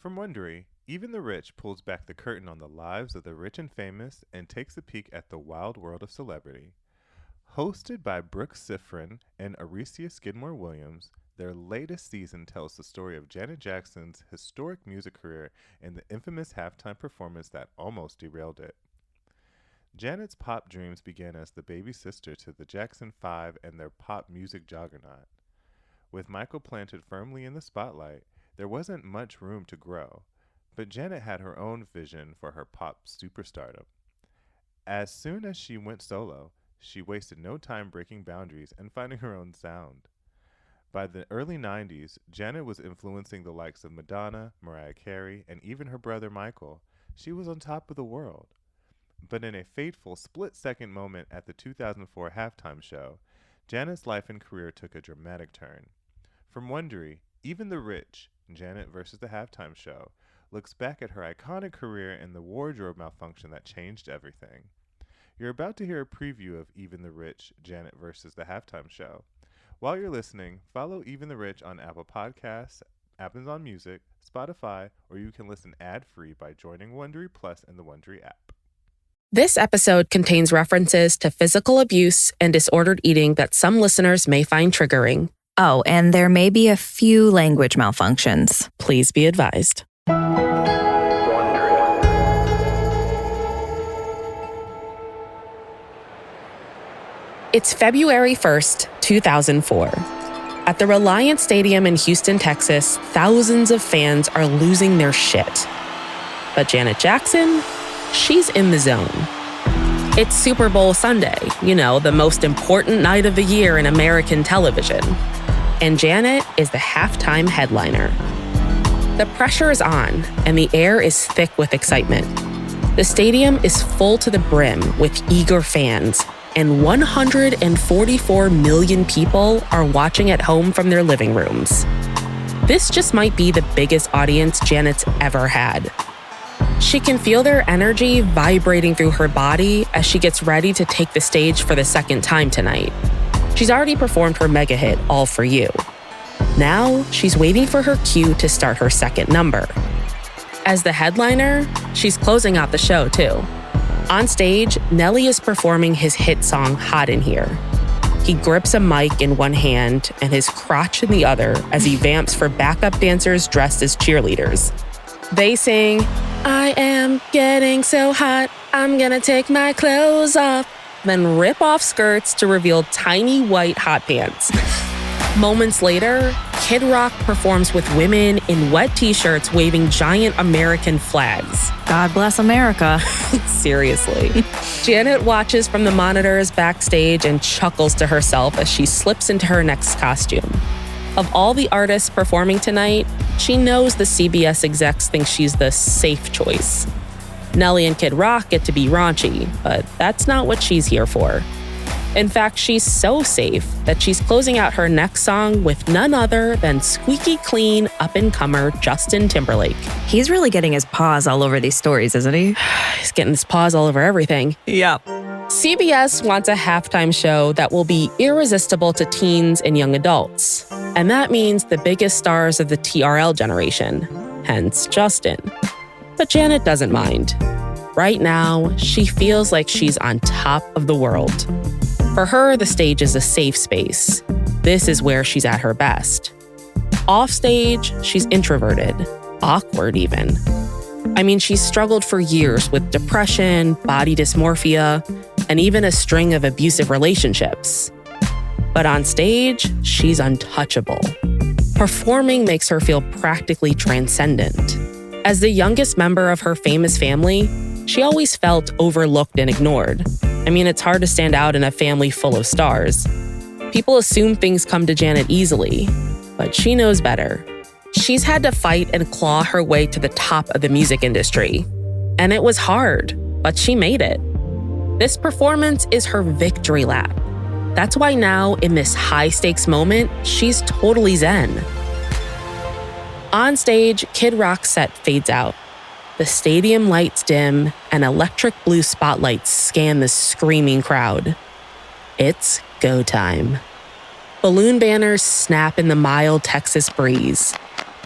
From Wondery, Even the Rich pulls back the curtain on the lives of the rich and famous and takes a peek at the wild world of celebrity. Hosted by Brooke, Sifrinn and Aricia Skidmore-Williams, their latest season tells the story of Janet Jackson's historic music career and the infamous halftime performance that almost derailed it. Janet's pop dreams began as the baby sister to the Jackson 5 and their pop music juggernaut. With Michael planted firmly in the spotlight, there wasn't much room to grow, but Janet had her own vision for her pop superstardom. As soon as she went solo, she wasted no time breaking boundaries and finding her own sound. By the early 90s, Janet was influencing the likes of Madonna, Mariah Carey, and even her brother Michael. She was on top of the world. But in a fateful split-second moment at the 2004 halftime show, Janet's life and career took a dramatic turn. From Wondery, Even the Rich, Janet versus the halftime show, looks back at her iconic career and the wardrobe malfunction that changed everything. You're about to hear a preview of Even the Rich, Janet versus the halftime show. While you're listening, follow Even the Rich on Apple Podcasts, Amazon Music, Spotify, or you can listen ad-free by joining Wondery Plus in the Wondery app. This episode contains references to physical abuse and disordered eating that some listeners may find triggering. Oh, and there may be a few language malfunctions. Please be advised. It's February 1st, 2004. At the Reliance Stadium in Houston, Texas, thousands of fans are losing their shit. But Janet Jackson, she's in the zone. It's Super Bowl Sunday, the most important night of the year in American television. And Janet is the halftime headliner. The pressure is on, and the air is thick with excitement. The stadium is full to the brim with eager fans, and 144 million people are watching at home from their living rooms. This just might be the biggest audience Janet's ever had. She can feel their energy vibrating through her body as she gets ready to take the stage for the second time tonight. She's already performed her mega hit, All For You. Now, she's waiting for her cue to start her second number. As the headliner, she's closing out the show, too. On stage, Nelly is performing his hit song, Hot in Here. He grips a mic in one hand and his crotch in the other as he vamps for backup dancers dressed as cheerleaders. They sing, I am getting so hot, I'm gonna take my clothes off, then rip off skirts to reveal tiny white hot pants. Moments later, Kid Rock performs with women in wet t-shirts waving giant American flags. God bless America. Seriously. Janet watches from the monitors backstage and chuckles to herself as she slips into her next costume. Of all the artists performing tonight, she knows the CBS execs think she's the safe choice. Nelly and Kid Rock get to be raunchy, but that's not what she's here for. In fact, she's so safe that she's closing out her next song with none other than squeaky clean up-and-comer Justin Timberlake. He's really getting his paws all over these stories, isn't he? He's getting his paws all over everything. Yep. CBS wants a halftime show that will be irresistible to teens and young adults. And that means the biggest stars of the TRL generation, hence Justin. But Janet doesn't mind. Right now, she feels like she's on top of the world. For her, the stage is a safe space. This is where she's at her best. Off stage, she's introverted, awkward even. I mean, she's struggled for years with depression, body dysmorphia, and even a string of abusive relationships. But on stage, she's untouchable. Performing makes her feel practically transcendent. As the youngest member of her famous family, she always felt overlooked and ignored. I mean, it's hard to stand out in a family full of stars. People assume things come to Janet easily, but she knows better. She's had to fight and claw her way to the top of the music industry. And it was hard, but she made it. This performance is her victory lap. That's why now, in this high-stakes moment, she's totally zen. On stage, Kid Rock's set fades out. The stadium lights dim, and electric blue spotlights scan the screaming crowd. It's go time. Balloon banners snap in the mild Texas breeze.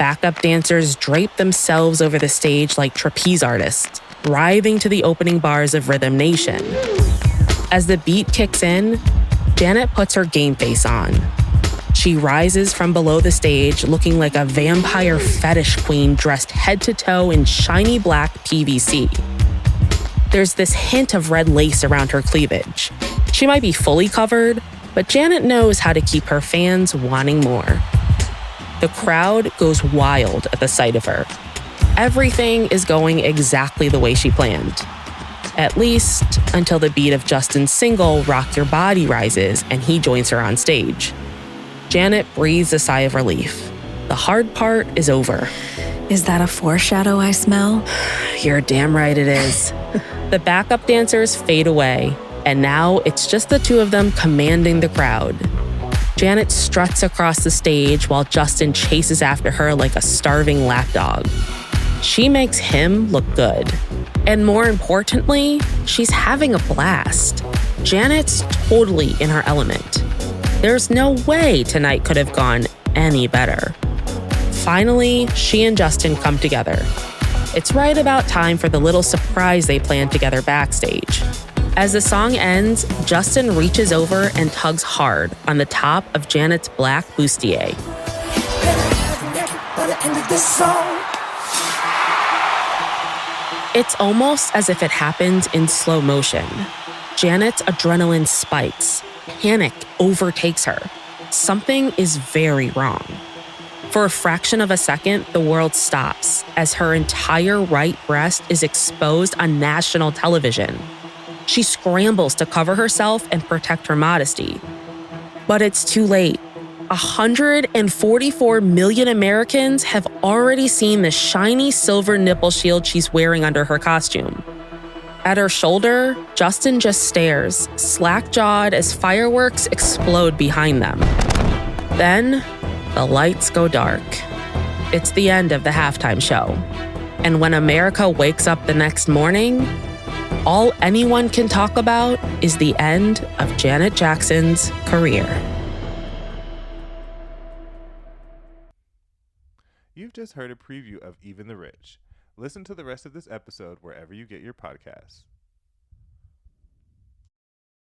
Backup dancers drape themselves over the stage like trapeze artists, writhing to the opening bars of Rhythm Nation. As the beat kicks in, Janet puts her game face on. She rises from below the stage looking like a vampire fetish queen dressed head to toe in shiny black PVC. There's this hint of red lace around her cleavage. She might be fully covered, but Janet knows how to keep her fans wanting more. The crowd goes wild at the sight of her. Everything is going exactly the way she planned. At least until the beat of Justin's single, Rock Your Body, rises and he joins her on stage. Janet breathes a sigh of relief. The hard part is over. Is that a foreshadow I smell? You're damn right it is. The backup dancers fade away, and now it's just the two of them commanding the crowd. Janet struts across the stage while Justin chases after her like a starving lapdog. She makes him look good. And more importantly, she's having a blast. Janet's totally in her element. There's no way tonight could have gone any better. Finally, she and Justin come together. It's right about time for the little surprise they planned together backstage. As the song ends, Justin reaches over and tugs hard on the top of Janet's black bustier. It's almost as if it happens in slow motion. Janet's adrenaline spikes. Panic overtakes her. Something is very wrong. For a fraction of a second, the world stops as her entire right breast is exposed on national television. She scrambles to cover herself and protect her modesty. But it's too late. 144 million Americans have already seen the shiny silver nipple shield she's wearing under her costume. At her shoulder, Justin just stares, slack-jawed as fireworks explode behind them. Then, the lights go dark. It's the end of the halftime show. And when America wakes up the next morning, all anyone can talk about is the end of Janet Jackson's career. You've just heard a preview of Even the Rich. Listen to the rest of this episode wherever you get your podcasts.